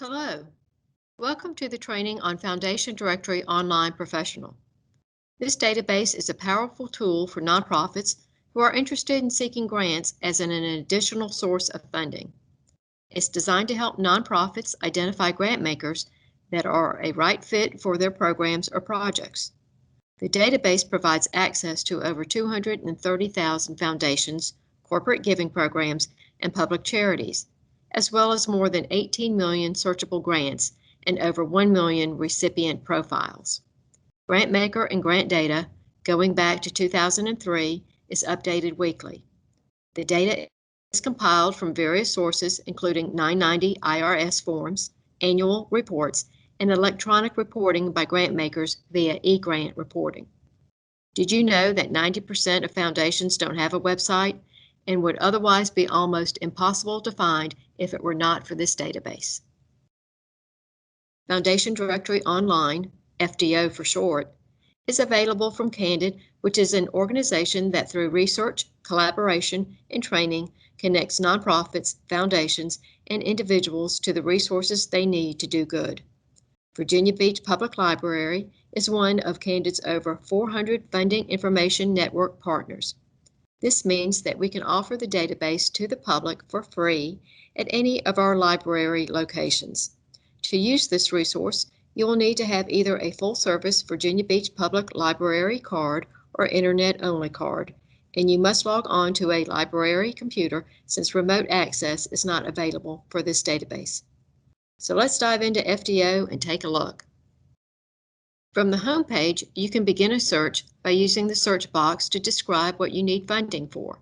Hello, welcome to the training on Foundation Directory Online Professional. This database is a powerful tool for nonprofits who are interested in seeking grants as an additional source of funding. It's designed to help nonprofits identify grant makers that are a right fit for their programs or projects. The database provides access to over 230,000 foundations, corporate giving programs, and public charities, as well as more than 18 million searchable grants and over 1 million recipient profiles. Grantmaker and grant data, going back to 2003, is updated weekly. The data is compiled from various sources, including 990 IRS forms, annual reports, and electronic reporting by grant makers via eGrant reporting. Did you know that 90% of foundations don't have a website and would otherwise be almost impossible to find if it were not for this database? Foundation Directory Online, FDO for short, is available from Candid, which is an organization that through research, collaboration, and training connects nonprofits, foundations, and individuals to the resources they need to do good. Virginia Beach Public Library is one of Candid's over 400 funding information network partners. This means that we can offer the database to the public for free at any of our library locations. To use this resource, you will need to have either a full-service Virginia Beach Public Library card or internet-only card, and you must log on to a library computer since remote access is not available for this database. So let's dive into FDO and take a look. From the home page, you can begin a search by using the search box to describe what you need funding for.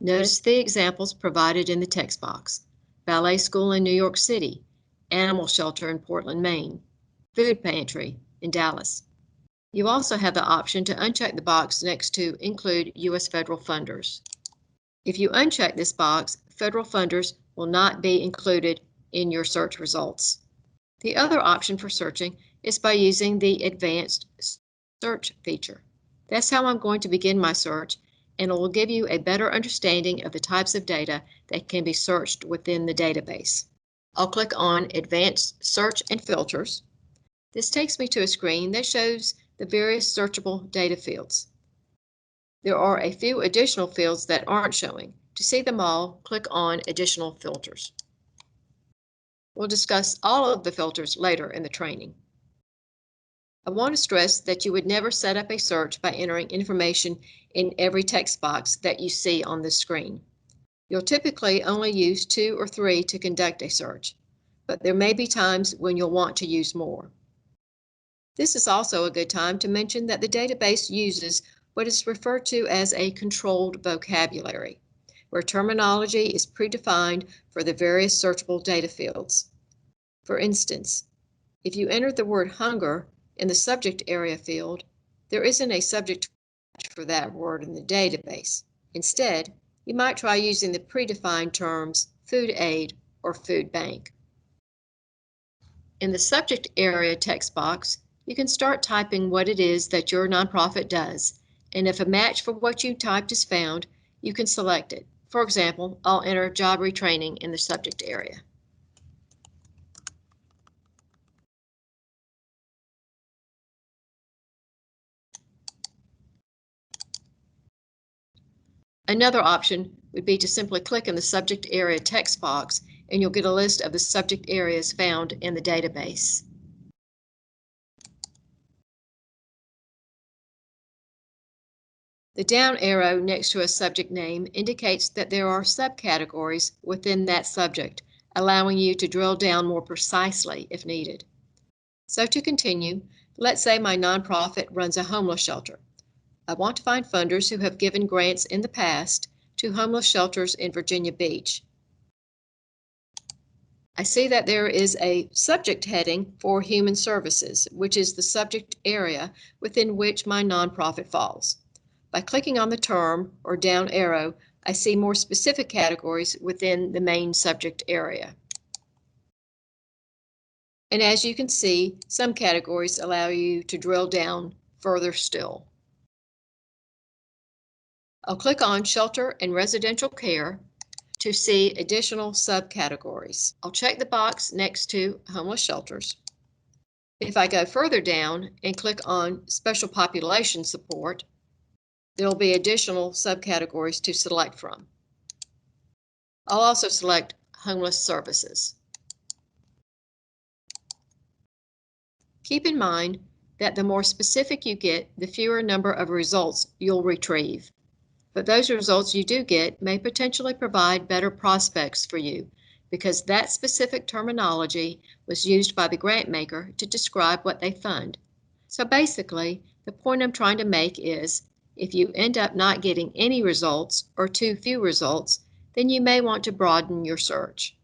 Notice the examples provided in the text box: ballet school in New York City, animal shelter in Portland, Maine, food pantry in Dallas. You also have the option to uncheck the box next to Include U.S. Federal Funders. If you uncheck this box, federal funders will not be included in your search results. The other option for searching is by using the Advanced Search feature. That's how I'm going to begin my search, and it will give you a better understanding of the types of data that can be searched within the database. I'll click on Advanced Search and Filters. This takes me to a screen that shows the various searchable data fields. There are a few additional fields that aren't showing. To see them all, click on Additional Filters. We'll discuss all of the filters later in the training. I want to stress that you would never set up a search by entering information in every text box that you see on this screen. You'll typically only use 2 or 3 to conduct a search, but there may be times when you'll want to use more. This is also a good time to mention that the database uses what is referred to as a controlled vocabulary, where terminology is predefined for the various searchable data fields. For instance, if you enter the word hunger in the subject area field, there isn't a subject for that word in the database. Instead, you might try using the predefined terms food aid or food bank. In the subject area text box, you can start typing what it is that your nonprofit does, and if a match for what you typed is found, you can select it. For example, I'll enter job retraining in the subject area. Another option would be to simply click in the subject area text box and you'll get a list of the subject areas found in the database. The down arrow next to a subject name indicates that there are subcategories within that subject, allowing you to drill down more precisely if needed. So to continue, let's say my nonprofit runs a homeless shelter. I want to find funders who have given grants in the past to homeless shelters in Virginia Beach. I see that there is a subject heading for Human Services, which is the subject area within which my nonprofit falls. By clicking on the term or down arrow, I see more specific categories within the main subject area. And as you can see, some categories allow you to drill down further still. I'll click on Shelter and Residential Care to see additional subcategories. I'll check the box next to homeless shelters. If I go further down and click on Special Population Support, there'll be additional subcategories to select from. I'll also select Homeless Services. Keep in mind that the more specific you get, the fewer number of results you'll retrieve. But those results you do get may potentially provide better prospects for you because that specific terminology was used by the grant maker to describe what they fund. So basically, the point I'm trying to make is if you end up not getting any results or too few results, then you may want to broaden your search.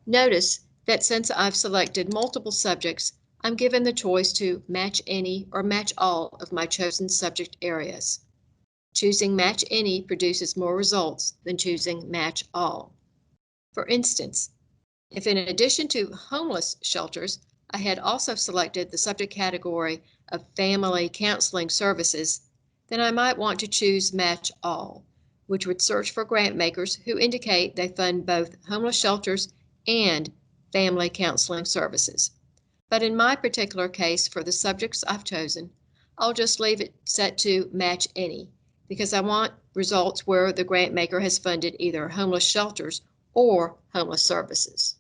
Notice that since I've selected multiple subjects, I'm given the choice to match any or match all of my chosen subject areas. Choosing Match Any produces more results than choosing Match All. For instance, if in addition to homeless shelters, I had also selected the subject category of family counseling services, then I might want to choose Match All, which would search for grant makers who indicate they fund both homeless shelters and family counseling services. But in my particular case, for the subjects I've chosen, I'll just leave it set to Match Any, because I want results where the grant maker has funded either homeless shelters or homeless services.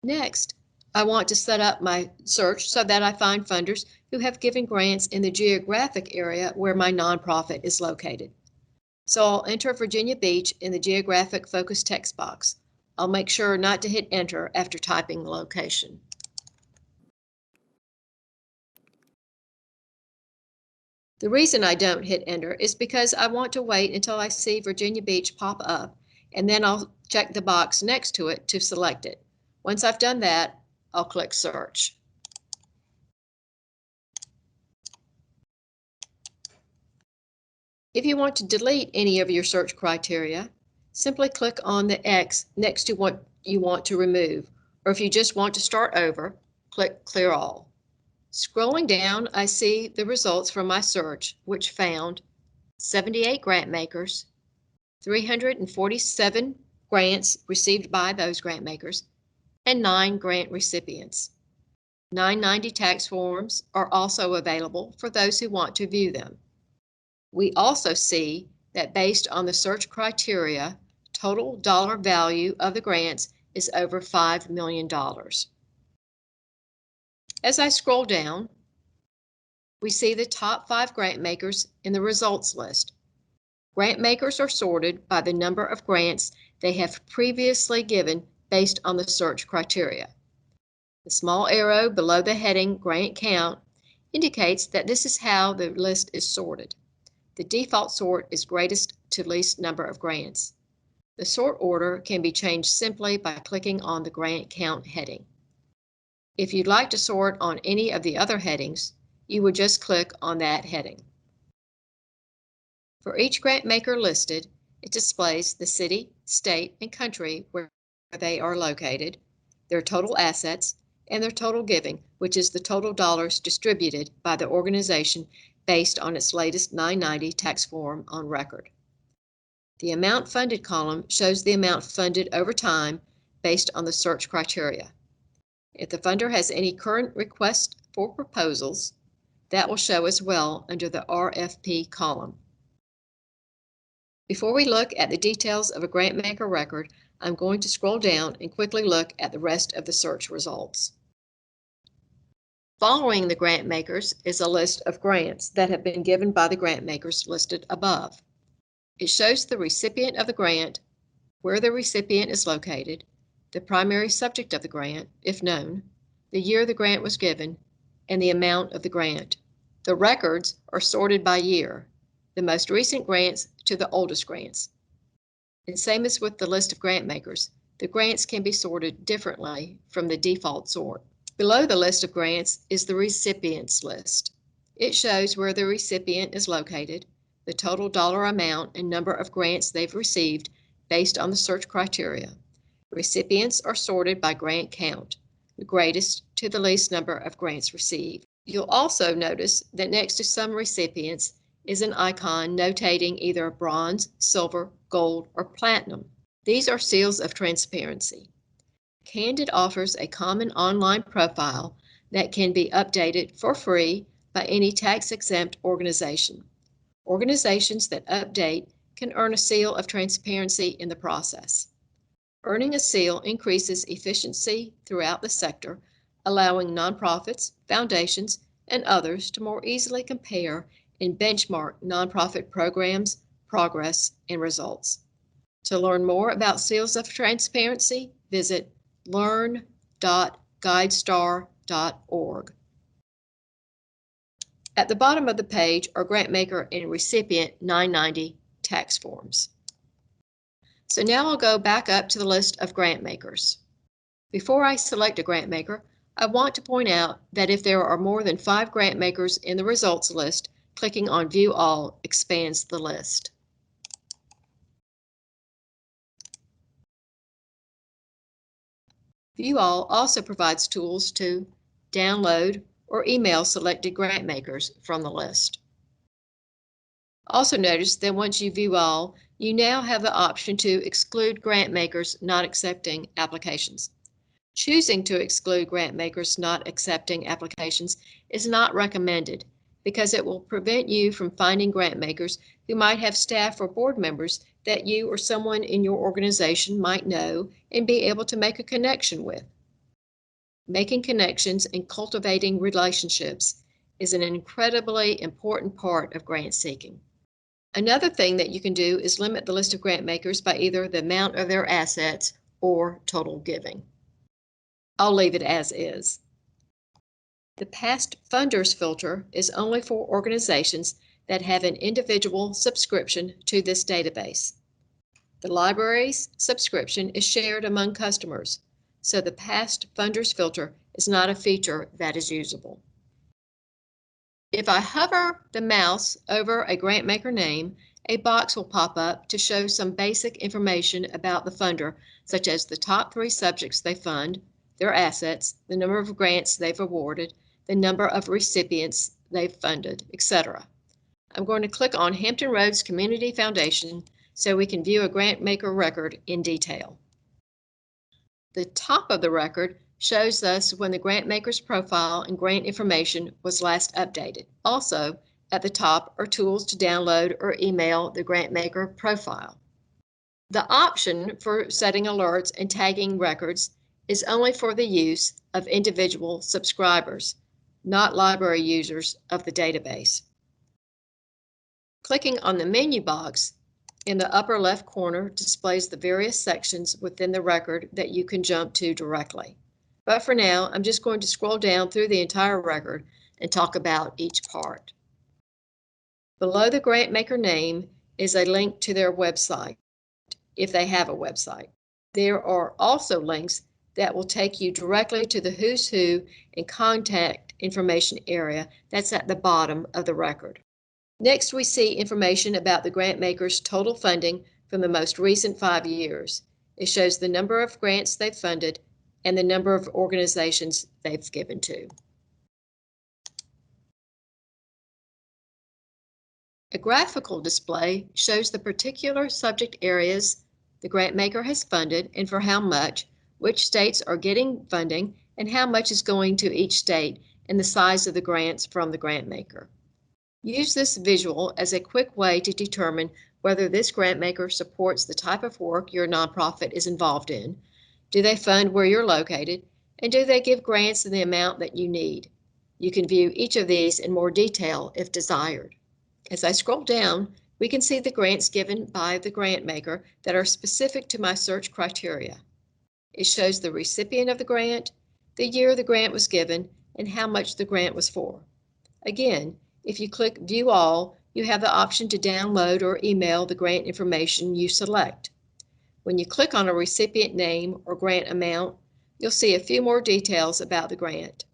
Next, I want to set up my search so that I find funders who have given grants in the geographic area where my nonprofit is located. So I'll enter Virginia Beach in the geographic focus text box. I'll make sure not to hit enter after typing the location. The reason I don't hit enter is because I want to wait until I see Virginia Beach pop up, and then I'll check the box next to it to select it. Once I've done that, I'll click search. If you want to delete any of your search criteria, simply click on the X next to what you want to remove, or if you just want to start over, click Clear All. Scrolling down, I see the results from my search, which found 78 grant makers, 347 grants received by those grant makers, and 9 grant recipients. 990 tax forms are also available for those who want to view them. We also see that based on the search criteria, total dollar value of the grants is over $5 million. As I scroll down, we see the top 5 grant makers in the results list. Grant makers are sorted by the number of grants they have previously given based on the search criteria. The small arrow below the heading Grant Count indicates that this is how the list is sorted. The default sort is greatest to least number of grants. The sort order can be changed simply by clicking on the Grant Count heading. If you'd like to sort on any of the other headings, you would just click on that heading. For each grant maker listed, it displays the city, state, and country where they are located, their total assets, and their total giving, which is the total dollars distributed by the organization based on its latest 990 tax form on record. The amount funded column shows the amount funded over time based on the search criteria. If the funder has any current request for proposals, that will show as well under the RFP column. Before we look at the details of a grant maker record, I'm going to scroll down and quickly look at the rest of the search results. Following the grant makers is a list of grants that have been given by the grant makers listed above. It shows the recipient of the grant, where the recipient is located, the primary subject of the grant, if known, the year the grant was given, and the amount of the grant. The records are sorted by year, the most recent grants to the oldest grants. And same as with the list of grant makers, the grants can be sorted differently from the default sort. Below the list of grants is the recipients list. It shows where the recipient is located, the total dollar amount and number of grants they've received based on the search criteria. Recipients are sorted by grant count, the greatest to the least number of grants received. You'll also notice that next to some recipients is an icon notating either bronze, silver, gold, or platinum. These are seals of transparency. Candid offers a common online profile that can be updated for free by any tax-exempt organization. Organizations that update can earn a seal of transparency in the process. Earning a seal increases efficiency throughout the sector, allowing nonprofits, foundations, and others to more easily compare and benchmark nonprofit programs, progress, and results. To learn more about seals of transparency, visit learn.guidestar.org. At the bottom of the page are grantmaker and recipient 990 tax forms. So now I'll go back up to the list of grant makers. Before I select a grant maker, I want to point out that if there are more than 5 grant makers in the results list, clicking on View All expands the list. View All also provides tools to download or email selected grant makers from the list. Also notice that once you view all, you now have the option to exclude grant makers not accepting applications. Choosing to exclude grant makers not accepting applications is not recommended because it will prevent you from finding grant makers who might have staff or board members that you or someone in your organization might know and be able to make a connection with. Making connections and cultivating relationships is an incredibly important part of grant seeking. Another thing that you can do is limit the list of grant makers by either the amount of their assets or total giving. I'll leave it as is. The past funders filter is only for organizations that have an individual subscription to this database. The library's subscription is shared among customers, so the past funders filter is not a feature that is usable. If I hover the mouse over a grant maker name, a box will pop up to show some basic information about the funder, such as the top 3 subjects they fund, their assets, the number of grants they've awarded, the number of recipients they've funded, etc. I'm going to click on Hampton Roads Community Foundation so we can view a grant maker record in detail. The top of the record shows us when the grant maker's profile and grant information was last updated. Also, at the top are tools to download or email the grant maker profile. The option for setting alerts and tagging records is only for the use of individual subscribers, not library users of the database. Clicking on the menu box in the upper left corner displays the various sections within the record that you can jump to directly. But for now, I'm just going to scroll down through the entire record and talk about each part. Below the grant maker name is a link to their website, if they have a website. There are also links that will take you directly to the who's who and contact information area that's at the bottom of the record. Next, we see information about the grant maker's total funding from the most recent 5 years. It shows the number of grants they've funded and the number of organizations they've given to. A graphical display shows the particular subject areas the grant maker has funded and for how much, which states are getting funding, and how much is going to each state, and the size of the grants from the grant maker. Use this visual as a quick way to determine whether this grant maker supports the type of work your nonprofit is involved in, do they fund where you're located, and do they give grants in the amount that you need. You can view each of these in more detail if desired. As I scroll down, we can see the grants given by the grant maker that are specific to my search criteria. It shows the recipient of the grant, the year the grant was given, and how much the grant was for. Again, if you click View All, you have the option to download or email the grant information you select. When you click on a recipient name or grant amount, you'll see a few more details about the grant.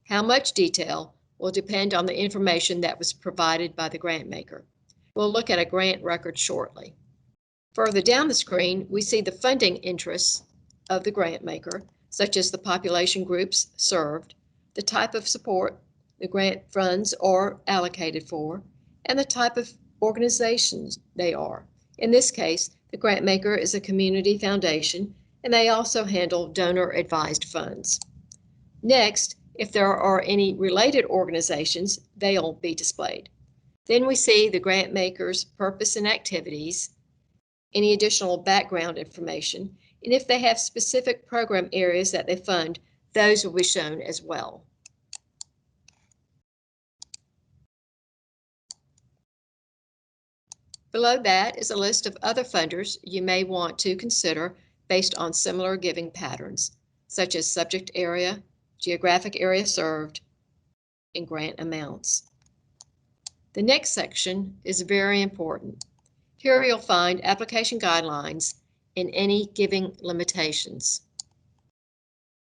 How much detail will depend on the information that was provided by the grant maker. We'll look at a grant record shortly. Further down the screen, we see the funding interests of the grant maker, such as the population groups served, the type of support the grant funds are allocated for, and the type of organizations they are. In this case, The grant maker is a community foundation, and they also handle donor-advised funds. Next, if there are any related organizations, they'll be displayed. Then we see the grant maker's purpose and activities, any additional background information, and if they have specific program areas that they fund, those will be shown as well. Below that is a list of other funders you may want to consider based on similar giving patterns, such as subject area, geographic area served, and grant amounts. The next section is very important. Here you'll find application guidelines and any giving limitations.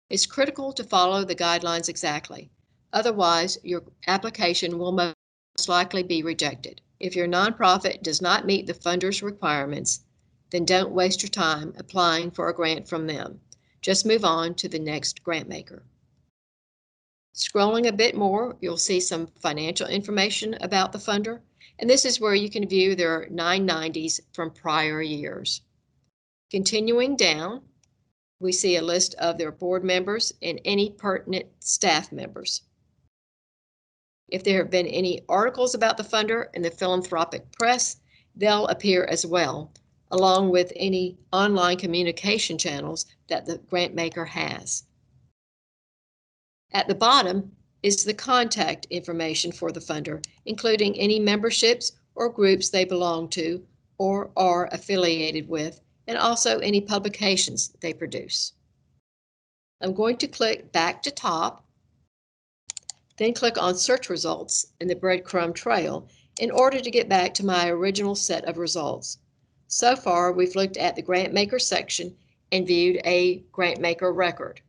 It's critical to follow the guidelines exactly. Otherwise, your application will most likely be rejected. If your nonprofit does not meet the funder's requirements, then don't waste your time applying for a grant from them. Just move on to the next grant maker. Scrolling a bit more, you'll see some financial information about the funder, and this is where you can view their 990s from prior years. Continuing down, we see a list of their board members and any pertinent staff members. If there have been any articles about the funder in the philanthropic press, they'll appear as well, along with any online communication channels that the grant maker has. At the bottom is the contact information for the funder, including any memberships or groups they belong to or are affiliated with, and also any publications they produce. I'm going to click back to top, then click on search results in the breadcrumb trail in order to get back to my original set of results. So far, we've looked at the grant maker section and viewed a grant maker record.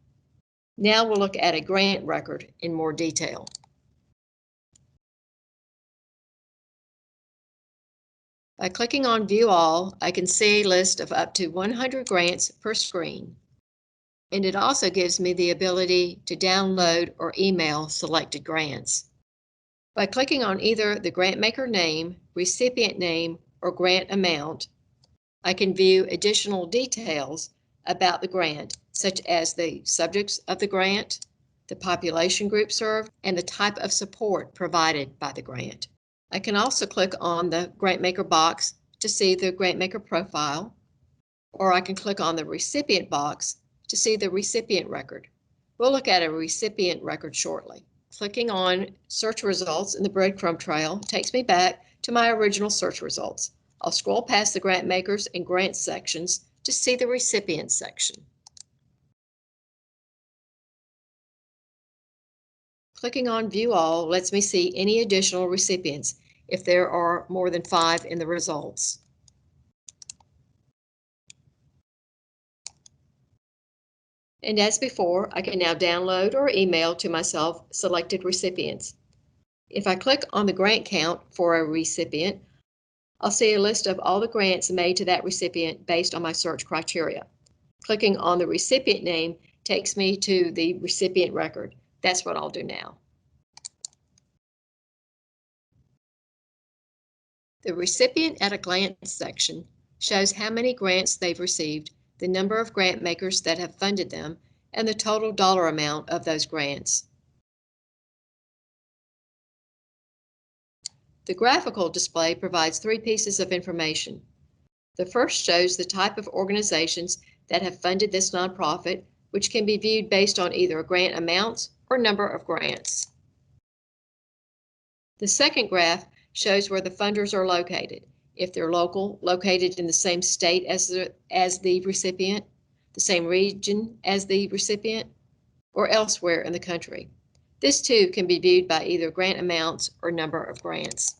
Now we'll look at a grant record in more detail. By clicking on View All, I can see a list of up to 100 grants per screen. And it also gives me the ability to download or email selected grants. By clicking on either the grant maker name, recipient name, or grant amount, I can view additional details about the grant, such as the subjects of the grant, the population group served, and the type of support provided by the grant. I can also click on the grant maker box to see the grant maker profile, or I can click on the recipient box to see the recipient record. We'll look at a recipient record shortly. Clicking on search results in the breadcrumb trail takes me back to my original search results. I'll scroll past the grant makers and grant sections to see the recipient section. Clicking on View All lets me see any additional recipients if there are more than 5 in the results. And as before, I can now download or email to myself selected recipients. If I click on the grant count for a recipient, I'll see a list of all the grants made to that recipient based on my search criteria. Clicking on the recipient name takes me to the recipient record. That's what I'll do now. The recipient at a glance section shows how many grants they've received, the number of grant makers that have funded them, and the total dollar amount of those grants. The graphical display provides 3 pieces of information. The first shows the type of organizations that have funded this nonprofit, which can be viewed based on either grant amounts or number of grants. The second graph shows where the funders are located, if they're local, located in the same state as the recipient, the same region as the recipient, or elsewhere in the country. This too can be viewed by either grant amounts or number of grants.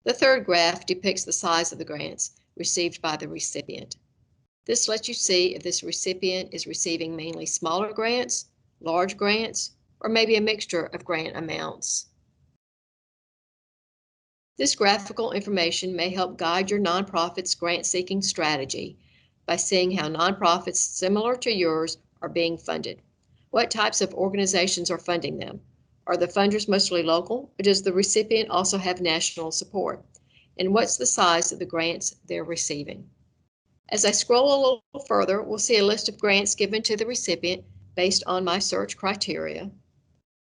The third graph depicts the size of the grants received by the recipient. This lets you see if this recipient is receiving mainly smaller grants, large grants, or maybe a mixture of grant amounts. This graphical information may help guide your nonprofit's grant-seeking strategy by seeing how nonprofits similar to yours are being funded. What types of organizations are funding them? Are the funders mostly local, or does the recipient also have national support? and what's the size of the grants they're receiving. As I scroll a little further, we'll see a list of grants given to the recipient based on my search criteria.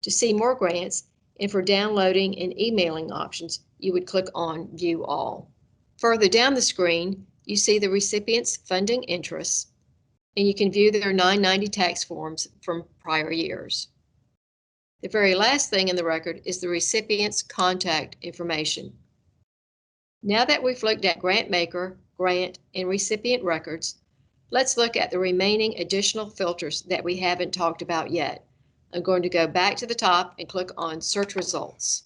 To see more grants and for downloading and emailing options, you would click on View All. Further down the screen, you see the recipient's funding interests, and you can view their 990 tax forms from prior years. The very last thing in the record is the recipient's contact information. Now that we've looked at grant maker, grant, and recipient records, let's look at the remaining additional filters that we haven't talked about yet. I'm going to go back to the top and click on Search Results.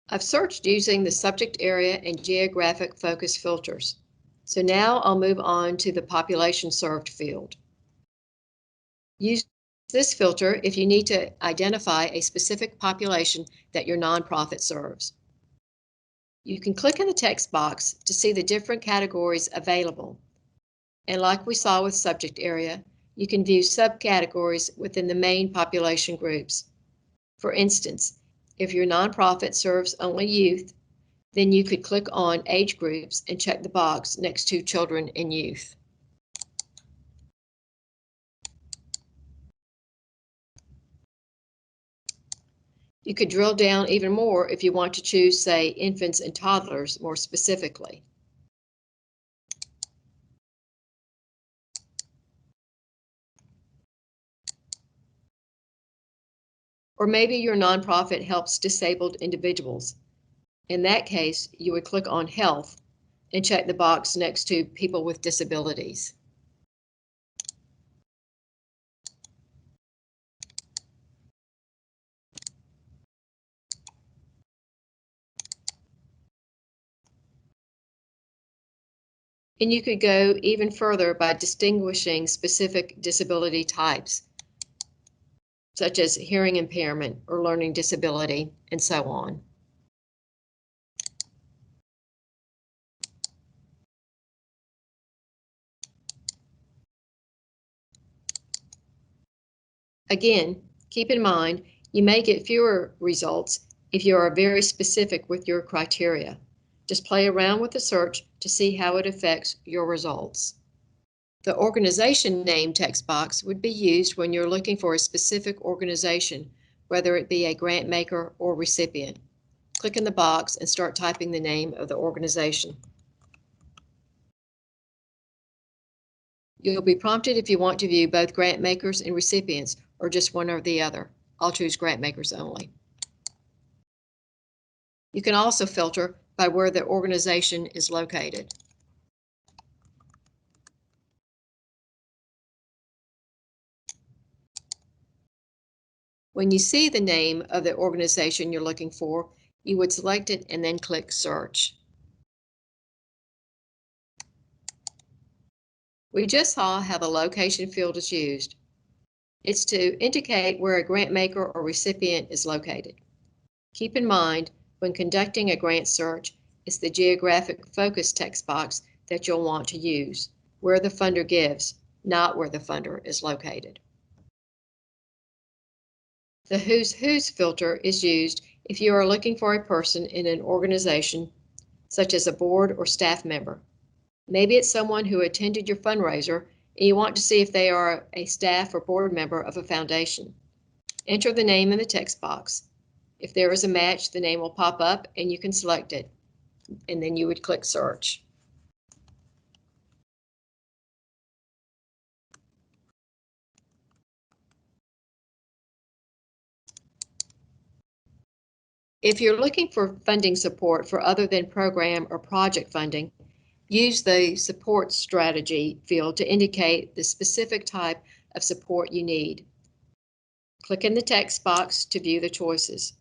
I've searched using the subject area and geographic focus filters. So now I'll move on to the population served field. Use this filter if you need to identify a specific population that your nonprofit serves. You can click in the text box to see the different categories available. And like we saw with subject area, you can view subcategories within the main population groups. For instance, if your nonprofit serves only youth, then you could click on age groups and check the box next to children and youth. You could drill down even more if you want to choose, say, infants and toddlers more specifically. Or maybe your nonprofit helps disabled individuals. In that case, you would click on Health and check the box next to People with Disabilities. And you could go even further by distinguishing specific disability types, such as hearing impairment or learning disability, and so on. Again, keep in mind, you may get fewer results if you are very specific with your criteria. Just play around with the search to see how it affects your results. The organization name text box would be used when you're looking for a specific organization, whether it be a grant maker or recipient. Click in the box and start typing the name of the organization. You'll be prompted if you want to view both grant makers and recipients or just one or the other. I'll choose grant makers only. You can also filter by where the organization is located. When you see the name of the organization you're looking for, you would select it and then click Search. We just saw how the location field is used. It's to indicate where a grant maker or recipient is located. Keep in mind, when conducting a grant search, it's the geographic focus text box that you'll want to use, where the funder gives, not where the funder is located. The Who's Whose filter is used if you are looking for a person in an organization, such as a board or staff member. Maybe it's someone who attended your fundraiser and you want to see if they are a staff or board member of a foundation. Enter the name in the text box. If there is a match, the name will pop up and you can select it, and then you would click Search. If you're looking for funding support for other than program or project funding, use the Support Strategy field to indicate the specific type of support you need. Click in the text box to view the choices.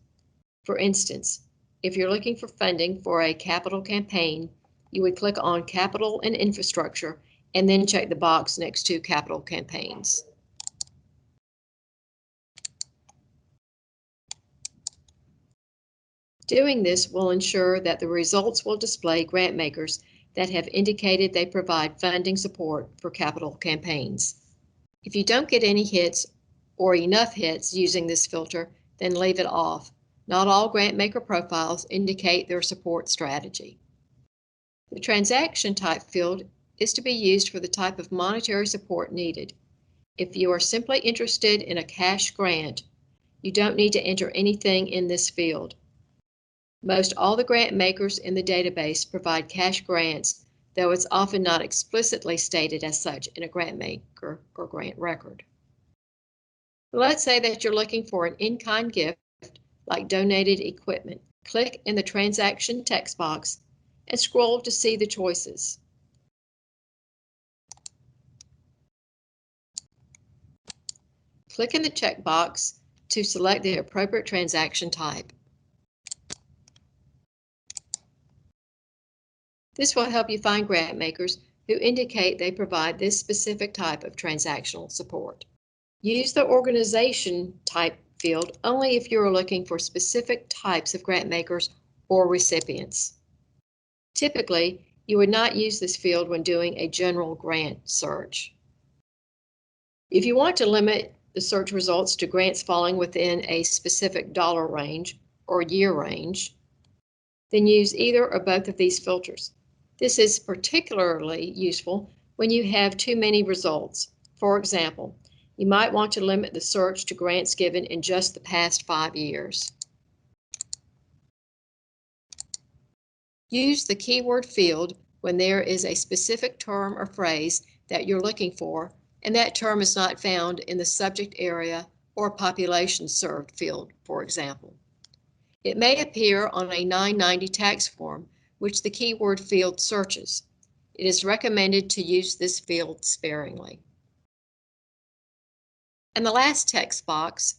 For instance, if you're looking for funding for a capital campaign, you would click on Capital and Infrastructure and then check the box next to Capital Campaigns. Doing this will ensure that the results will display grant makers that have indicated they provide funding support for capital campaigns. If you don't get any hits or enough hits using this filter, then leave it off. Not all grant maker profiles indicate their support strategy. The transaction type field is to be used for the type of monetary support needed. If you are simply interested in a cash grant, you don't need to enter anything in this field. Most all the grant makers in the database provide cash grants, though it's often not explicitly stated as such in a grant maker or grant record. Let's say that you're looking for an in-kind gift like donated equipment. Click in the transaction text box and scroll to see the choices. Click in the checkbox to select the appropriate transaction type. This will help you find grant makers who indicate they provide this specific type of transactional support. Use the organization type field only if you are looking for specific types of grant makers or recipients. Typically, you would not use this field when doing a general grant search. If you want to limit the search results to grants falling within a specific dollar range or year range, then use either or both of these filters. This is particularly useful when you have too many results. For example, you might want to limit the search to grants given in just the past 5 years. Use the keyword field when there is a specific term or phrase that you're looking for, and that term is not found in the subject area or population served field, for example. It may appear on a 990 tax form, which the keyword field searches. It is recommended to use this field sparingly. And the last text box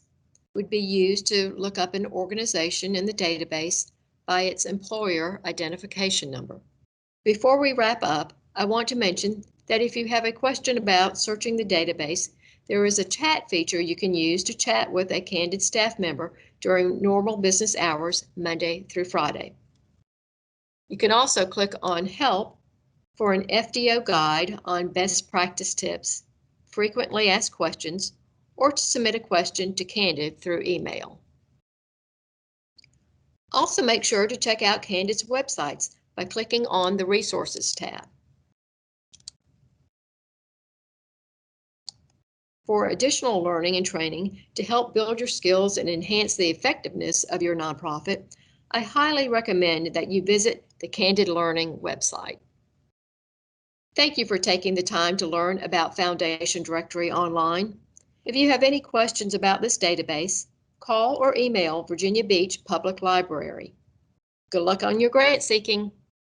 would be used to look up an organization in the database by its employer identification number. Before we wrap up, I want to mention that if you have a question about searching the database, there is a chat feature you can use to chat with a Candid staff member during normal business hours, Monday through Friday. You can also click on Help for an FDO guide on best practice tips, frequently asked questions, or to submit a question to Candid through email. Also, make sure to check out Candid's websites by clicking on the Resources tab. For additional learning and training to help build your skills and enhance the effectiveness of your nonprofit, I highly recommend that you visit the Candid Learning website. Thank you for taking the time to learn about Foundation Directory Online. If you have any questions about this database, call or email Virginia Beach Public Library. Good luck on your grant seeking.